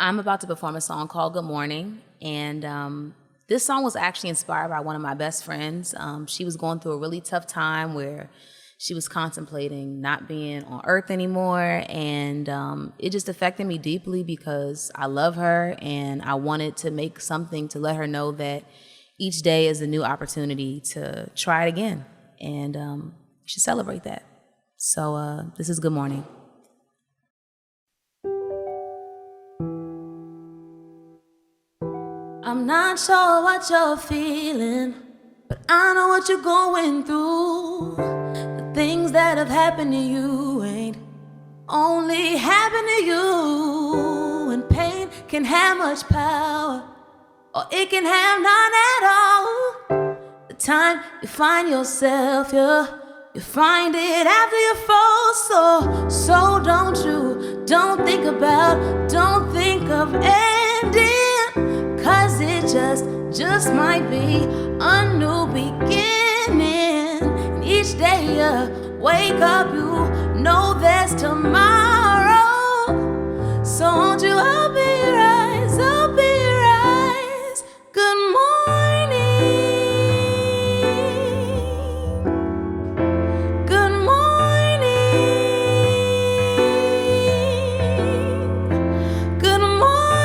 I'm about to perform a song called Good Morning, and this song was actually inspired by one of my best friends. She was going through a really tough time where she was contemplating not being on earth anymore, and it just affected me deeply because I love her, and I wanted to make something to let her know that each day is a new opportunity to try it again, and you should celebrate that. So this is Good Morning. I'm not sure what you're feeling, but I know what you're going through. The things that have happened to you ain't only happened to you. And pain can have much power, or it can have none at all. The time you find yourself, you find it after you fall. So don't think of ending. 'Cause it just might be a new beginning. And each day you wake up, you know there's tomorrow. So won't you help me rise, help me rise. Good morning. Good morning. Good morning.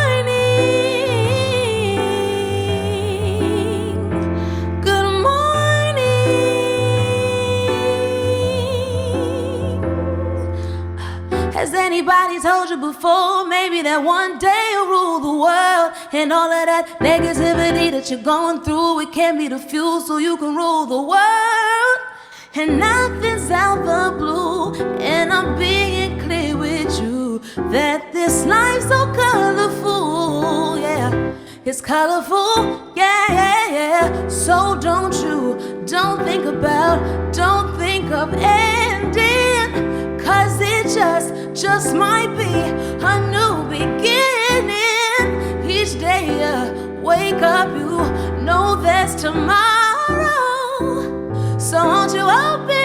Has anybody told you before, maybe that one day you'll rule the world? And all of that negativity that you're going through, it can be the fuel so you can rule the world. And nothing's out the blue, and I'm being clear with you that this life's so colorful, yeah. It's colorful, yeah. So don't think of ending. 'Cause it just might be a new beginning. Each day you wake up, you know there's tomorrow. So won't you open